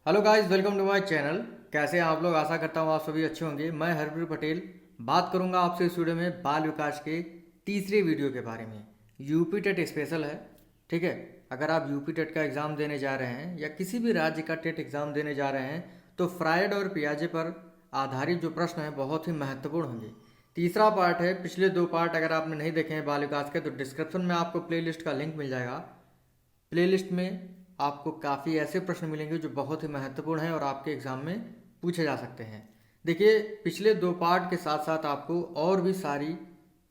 Hello guys, welcome to my channel. कैसे हैं आप लोग? आशा करता हूँ आप सभी अच्छे होंगे। मैं हरप्रीत पटेल बात करूंगा आपसे इस वीडियो में बाल विकास के तीसरे वीडियो के बारे में। यूपी टेट स्पेशल है, ठीक है। अगर आप यूपी टेट का एग्ज़ाम देने जा रहे हैं या किसी भी राज्य का टेट एग्ज़ाम देने जा रहे हैं तो फ्राइड और पियाजे पर आधारित जो प्रश्न हैं बहुत ही महत्वपूर्ण होंगे। तीसरा पार्ट है। पिछले दो पार्ट अगर आपने नहीं देखे हैं बाल विकास के तो डिस्क्रिप्शन में आपको प्लेलिस्ट का लिंक मिल जाएगा। प्लेलिस्ट में आपको काफ़ी ऐसे प्रश्न मिलेंगे जो बहुत ही महत्वपूर्ण हैं और आपके एग्ज़ाम में पूछे जा सकते हैं। देखिए, पिछले दो पार्ट के साथ साथ आपको और भी सारी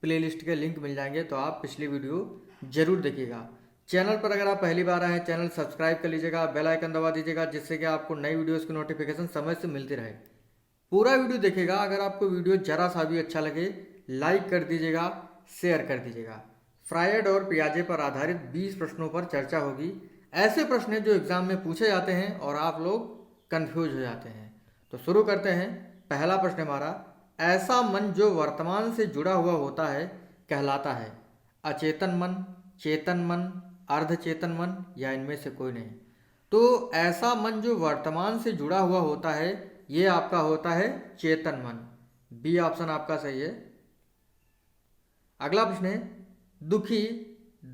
प्लेलिस्ट के लिंक मिल जाएंगे, तो आप पिछली वीडियो ज़रूर देखिएगा। चैनल पर अगर आप पहली बार आए हैं, चैनल सब्सक्राइब कर लीजिएगा, बेल आइकन दबा दीजिएगा, जिससे कि आपको नई वीडियोज़ की नोटिफिकेशन समय से मिलती रहे। पूरा वीडियो देखिएगा। अगर आपको वीडियो जरा सा भी अच्छा लगे लाइक कर दीजिएगा, शेयर कर दीजिएगा। फ्राइड और पियाजे पर आधारित 20 प्रश्नों पर चर्चा होगी। ऐसे प्रश्न हैं जो एग्जाम में पूछे जाते हैं और आप लोग कंफ्यूज हो जाते हैं। तो शुरू करते हैं। पहला प्रश्न हमारा, ऐसा मन जो वर्तमान से जुड़ा हुआ होता है कहलाता है अचेतन मन, चेतन मन, अर्धचेतन मन या इनमें से कोई नहीं। तो ऐसा मन जो वर्तमान से जुड़ा हुआ होता है ये आपका होता है चेतन मन। बी ऑप्शन आपका सही है। अगला प्रश्न है, दुखी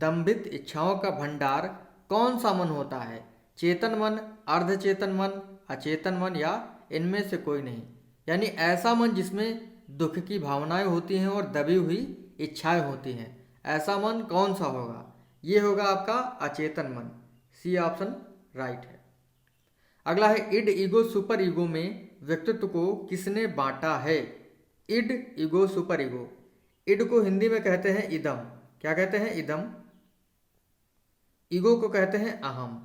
दंभित इच्छाओं का भंडार कौन सा मन होता है? चेतन मन, अर्धचेतन मन, अचेतन मन या इनमें से कोई नहीं। यानी ऐसा मन जिसमें दुख की भावनाएं होती हैं और दबी हुई इच्छाएं होती हैं, ऐसा मन कौन सा होगा? ये होगा आपका अचेतन मन। सी ऑप्शन राइट है। अगला है, इड ईगो सुपर ईगो में व्यक्तित्व को किसने बांटा है? Id ego super ego. Id को हिंदी में कहते हैं इदम। क्या कहते हैं? इदम। ईगो को कहते हैं अहम।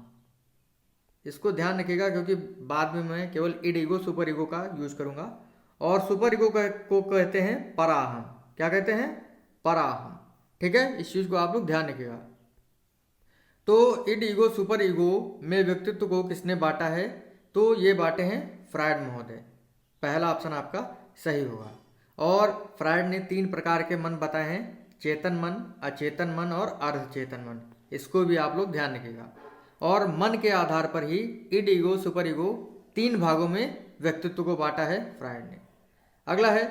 इसको ध्यान रखिएगा क्योंकि बाद में मैं केवल इड ईगो सुपर ईगो का यूज करूंगा। और सुपर ईगो को कहते हैं पराहम। क्या कहते हैं? पराहम। ठीक है, इस चीज को आप लोग ध्यान रखिएगा। तो इड ईगो सुपर ईगो में व्यक्तित्व को किसने बांटा है? तो ये बांटे हैं फ्रायड महोदय। पहला ऑप्शन आपका सही होगा। और फ्रायड ने 3 प्रकार के मन बताए हैं, चेतन मन, अचेतन मन और अर्धचेतन मन। इसको भी आप लोग ध्यान रखिएगा। और मन के आधार पर ही इड ईगो सुपर ईगो 3 भागों में व्यक्तित्व को बांटा है फ्रायड ने। अगला है,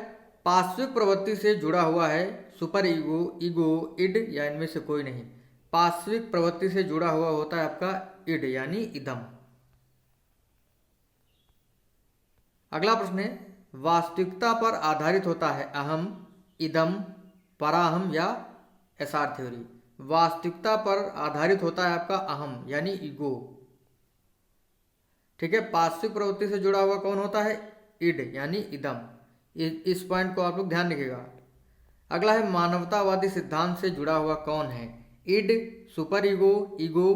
पार्श्विक प्रवृत्ति से जुड़ा हुआ है सुपर ईगो, ईगो, इड या इनमें से कोई नहीं। पार्श्विक प्रवृत्ति से जुड़ा हुआ होता है आपका इड यानी इदम। अगला प्रश्न है, वास्तविकता पर आधारित होता है अहम, इदम, पराहम या एसआर थ्योरी। वास्तविकता पर आधारित होता है आपका अहम यानी ईगो। ठीक है, पार्श्विक प्रवृत्ति से जुड़ा हुआ कौन होता है? इड यानी इदम। इस पॉइंट को आप लोग ध्यान रखिएगा। अगला है, मानवतावादी सिद्धांत से जुड़ा हुआ कौन है? इड, सुपर ईगो, ईगो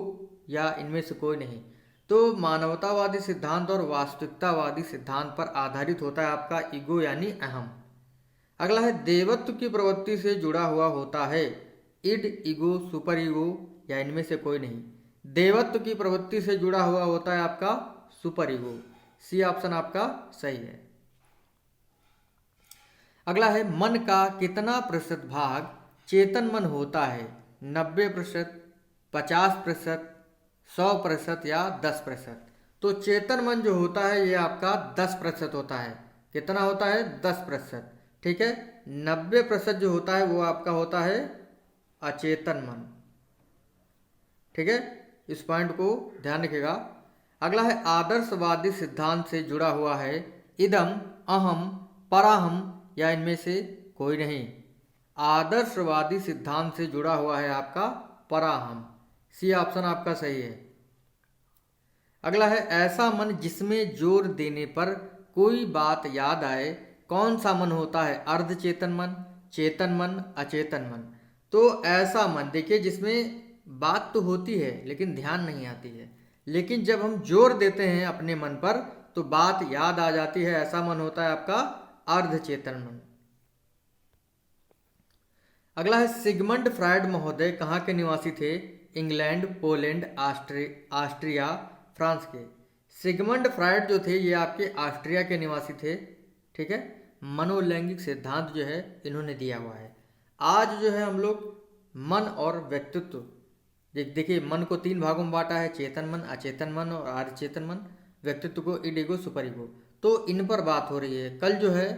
या इनमें से कोई नहीं। तो मानवतावादी सिद्धांत और वास्तविकतावादी सिद्धांत पर आधारित होता है आपका ईगो यानी अहम। अगला है, देवत्व की प्रवृत्ति से जुड़ा हुआ होता है इड, ईगो, सुपर ईगो या इनमें से कोई नहीं। देवत्व की प्रवृत्ति से जुड़ा हुआ होता है आपका सुपर ईगो। सी ऑप्शन आपका सही है। अगला है, मन का कितना प्रतिशत भाग चेतन मन होता है? 90%, 50%, 100% या 10%। तो चेतन मन जो होता है ये आपका 10% होता है। कितना होता है? 10%। ठीक है, 90% जो होता है वो आपका होता है अचेतन मन। ठीक है, इस पॉइंट को ध्यान रखिएगा। अगला है, आदर्शवादी सिद्धांत से जुड़ा हुआ है इदम, अहम, पराहम या इनमें से कोई नहीं। आदर्शवादी सिद्धांत से जुड़ा हुआ है आपका पराहम। सी ऑप्शन आपका सही है। अगला है, ऐसा मन जिसमें जोर देने पर कोई बात याद आए कौन सा मन होता है? अर्धचेतन मन, चेतन मन, अचेतन मन। तो ऐसा मन देखिए जिसमें बात तो होती है लेकिन ध्यान नहीं आती है, लेकिन जब हम जोर देते हैं अपने मन पर तो बात याद आ जाती है, ऐसा मन होता है आपका अर्धचेतन मन। अगला है, सिगमंड फ्रायड महोदय कहाँ के निवासी थे? इंग्लैंड, पोलैंड, ऑस्ट्रिया, फ्रांस के। सिगमंड फ्रायड जो थे ये आपके ऑस्ट्रिया के निवासी थे। ठीक है, मनोलैंगिक सिद्धांत जो है इन्होंने दिया हुआ है। आज जो है हम लोग मन और व्यक्तित्व देखिए, मन को 3 भागों में बांटा है, चेतन मन, अचेतन मन और अर्धचेतन मन। व्यक्तित्व को, इड, ईगो, सुपर ईगो। तो इन पर बात हो रही है। कल जो है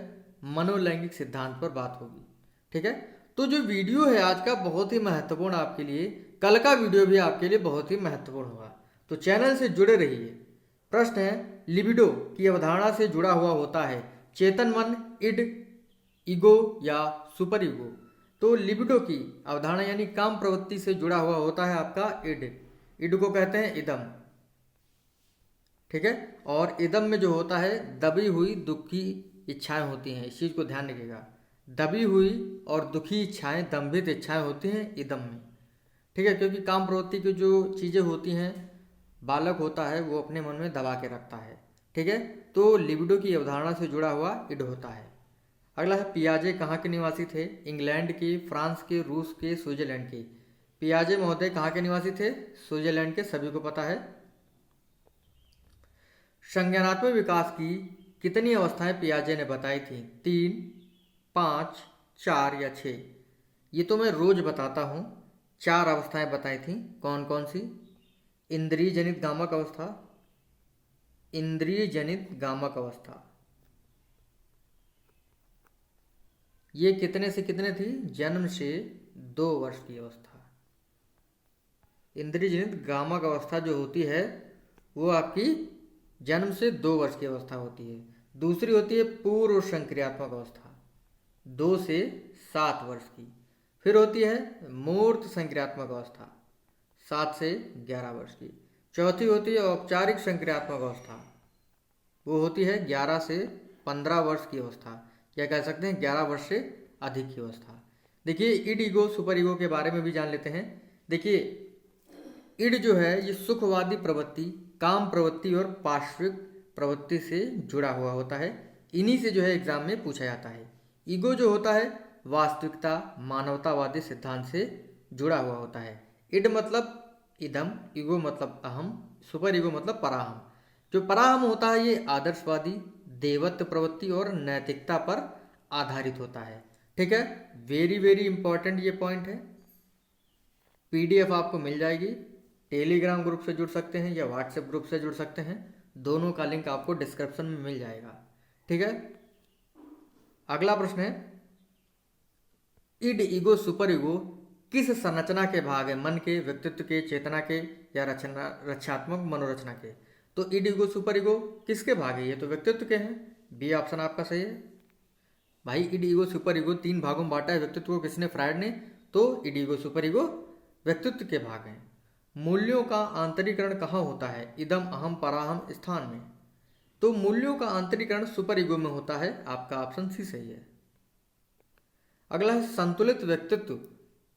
मनोलैंगिक सिद्धांत पर बात होगी, ठीक है। तो जो वीडियो है आज का बहुत ही महत्वपूर्ण आपके लिए, कल का वीडियो भी आपके लिए बहुत ही महत्वपूर्ण होगा, तो चैनल से जुड़े रहिए। प्रश्न है, लिबिडो की अवधारणा से जुड़ा हुआ होता है चेतन मन, इड, ईगो या सुपर ईगो। तो लिबिडो की अवधारणा यानी काम प्रवृत्ति से जुड़ा हुआ होता है आपका इड। इड को कहते हैं इदम, ठीक है। और इदम में जो होता है दबी हुई दुखी इच्छाएं होती हैं, इस चीज को ध्यान रखिएगा। दबी हुई और दुखी इच्छाएं, दंभित इच्छाएं होती हैं इदम में, ठीक है। क्योंकि काम प्रवृत्ति की जो चीजें होती हैं बालक होता है वो अपने मन में दबा के रखता है, ठीक है। तो लिबिडो की अवधारणा से जुड़ा हुआ इड होता है। अगला है, पियाजे कहाँ के निवासी थे? इंग्लैंड के, फ्रांस के, रूस के, स्विट्जरलैंड के। पियाजे महोदय कहाँ के निवासी थे? स्विट्जरलैंड के, सभी को पता है। संज्ञानात्मक विकास की कितनी अवस्थाएं पियाजे ने बताई थी? 3, 5, 4 या 6? ये तो मैं रोज बताता हूँ। 4 अवस्थाएं बताई थी। कौन कौन सी? इंद्रिय जनित गामक अवस्था, इंद्रिय जनित गामक अवस्था, ये कितने से कितने थी? जन्म से 2 वर्ष की अवस्था। इंद्रिय जनित गामक अवस्था जो होती है वो आपकी जन्म से 2 वर्ष की अवस्था होती है। दूसरी होती है पूर्व संक्रियात्मक अवस्था, 2 से 7 वर्ष की। फिर होती है मूर्त संक्रियात्मक अवस्था, 7 से 11 वर्ष की। चौथी होती है औपचारिक संक्रियात्मक अवस्था, वो होती है 11 से 15 वर्ष की अवस्था, या कह सकते हैं 11 वर्ष से अधिक की अवस्था। देखिए इड, ईगो, सुपर ईगो के बारे में भी जान लेते हैं। देखिए इड जो है ये सुखवादी प्रवृत्ति, काम प्रवृत्ति और पार्श्विक प्रवृत्ति से जुड़ा हुआ होता है। इन्हीं से जो है एग्जाम में पूछा जाता है। ईगो जो होता है वास्तविकता, मानवतावादी सिद्धांत से जुड़ा हुआ होता है। इड मतलब इदम, ईगो मतलब अहम, सुपर ईगो मतलब पराहम। जो पराहम होता है ये आदर्शवादी, देवत्व प्रवृत्ति और नैतिकता पर आधारित होता है, ठीक है। वेरी वेरी इंपॉर्टेंट ये पॉइंट है। पीडीएफ आपको मिल जाएगी, टेलीग्राम ग्रुप से जुड़ सकते हैं या व्हाट्सएप ग्रुप से जुड़ सकते हैं, दोनों का लिंक आपको डिस्क्रिप्शन में मिल जाएगा, ठीक है। अगला प्रश्न है, इड, ईगो, सुपर ईगो किस संरचना के भाग है? मन के, व्यक्तित्व के, चेतना के या रचनात्मक मनोरचना के? तो इड, ईगो, सुपर ईगो किसके भाग है? ये तो व्यक्तित्व के हैं। बी ऑप्शन आपका सही है भाई। इड, ईगो, सुपर ईगो 3 भागों में बांटा है व्यक्तित्व को किसने? फ्रायड ने। तो इड, ईगो, सुपर ईगो व्यक्तित्व के भाग हैं। मूल्यों का आंतरीकरण कहाँ होता है? इदम, अहम, पराहम, स्थान में। तो मूल्यों का आंतरीकरण सुपर ईगो में होता है, आपका ऑप्शन सी सही है। अगला है, संतुलित व्यक्तित्व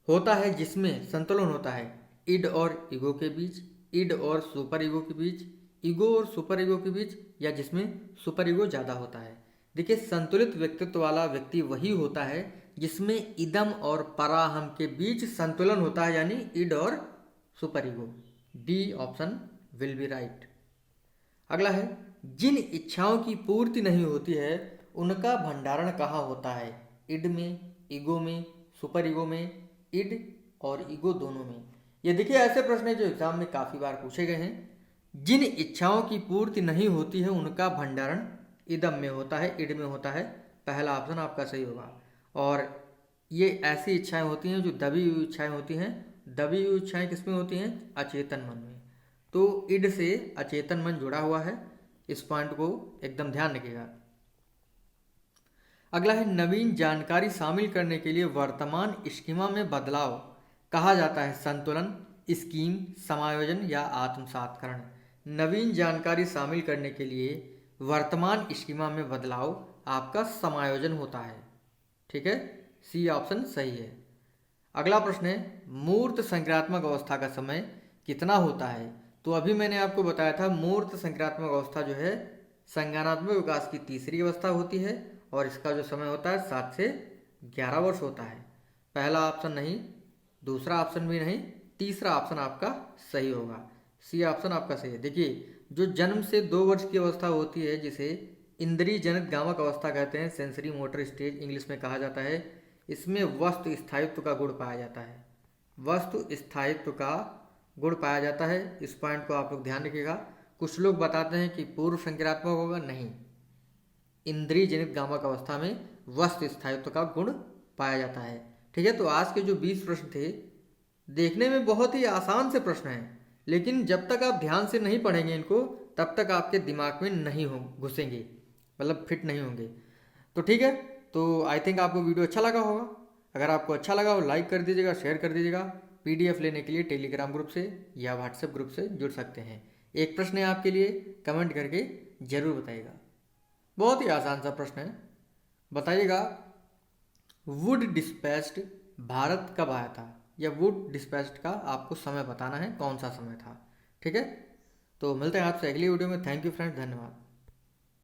होता है जिसमें संतुलन होता है इड और ईगो के बीच, इड और सुपर ईगो के बीच, ईगो और सुपर ईगो के बीच, या जिसमें सुपर ईगो ज़्यादा होता है। देखिए संतुलित व्यक्तित्व वाला व्यक्ति वही होता है जिसमें इदम और पराहम के बीच संतुलन होता है, यानी इड और super ego. D option will be right. अगला है, जिन इच्छाओं की पूर्ति नहीं होती है उनका भंडारण कहाँ होता है? इड में, ईगो में, सुपर ईगो में, इड और ईगो दोनों में। ये देखिए ऐसे प्रश्न है जो एग्जाम में काफ़ी बार पूछे गए हैं। जिन इच्छाओं की पूर्ति नहीं होती है उनका भंडारण इदम में होता है, इड में होता है। पहला ऑप्शन आपका सही होगा। और ये ऐसी इच्छाएं होती हैं जो दबी हुई इच्छाएं होती हैं। दबी हुई इच्छाएं किसमें होती हैं? अचेतन मन में। तो इड से अचेतन मन जुड़ा हुआ है, इस पॉइंट को एकदम ध्यान रखिएगा। अगला है, नवीन जानकारी शामिल करने के लिए वर्तमान स्कीमा में बदलाव कहा जाता है संतुलन, स्कीम, समायोजन या आत्मसात्करण। नवीन जानकारी शामिल करने के लिए वर्तमान स्कीमा में बदलाव आपका समायोजन होता है, ठीक है। सी ऑप्शन सही है। अगला प्रश्न है, मूर्त संक्रियात्मक अवस्था का समय कितना होता है? तो अभी मैंने आपको बताया था मूर्त संक्रियात्मक अवस्था जो है संज्ञानात्मक विकास की तीसरी अवस्था होती है और इसका जो समय होता है 7 से 11 वर्ष होता है। पहला ऑप्शन नहीं, दूसरा ऑप्शन भी नहीं, तीसरा ऑप्शन आपका सही होगा। सी ऑप्शन आपका सही है। देखिए जो जन्म से 2 वर्ष की अवस्था होती है जिसे इंद्रिय जनित गामक अवस्था कहते हैं, सेंसरी मोटर स्टेज इंग्लिश में कहा जाता है, इसमें वस्तु स्थायित्व का गुण पाया जाता है। वस्तु स्थायित्व का गुण पाया जाता है, इस पॉइंट को आप लोग ध्यान रखिएगा। कुछ लोग बताते हैं कि पूर्व संक्रियात्मक होगा, नहीं, इंद्रिय जनित गामक अवस्था में वस्तु स्थायित्व का गुण पाया जाता है। ठीक है, तो आज के जो 20 प्रश्न थे, देखने में बहुत ही आसान से प्रश्न हैं, लेकिन जब तक आप ध्यान से नहीं पढ़ेंगे इनको, तब तक आपके दिमाग में नहीं हो घुसेंगे, मतलब फिट नहीं होंगे। तो ठीक है, तो आई थिंक आपको वीडियो अच्छा लगा होगा। अगर आपको अच्छा लगा हो लाइक कर दीजिएगा, शेयर कर दीजिएगा। पीडीएफ लेने के लिए टेलीग्राम ग्रुप से या व्हाट्सएप ग्रुप से जुड़ सकते हैं। एक प्रश्न है आपके लिए, कमेंट करके जरूर बताइएगा। बहुत ही आसान सा प्रश्न है, बताइएगा वुड डिस्पैच्ड भारत कब आया था, या वुड डिस्पैच्ड का आपको समय बताना है, कौन सा समय था। ठीक है, तो मिलते हैं आपसे अगली वीडियो में। थैंक यू फ्रेंड्स, धन्यवाद।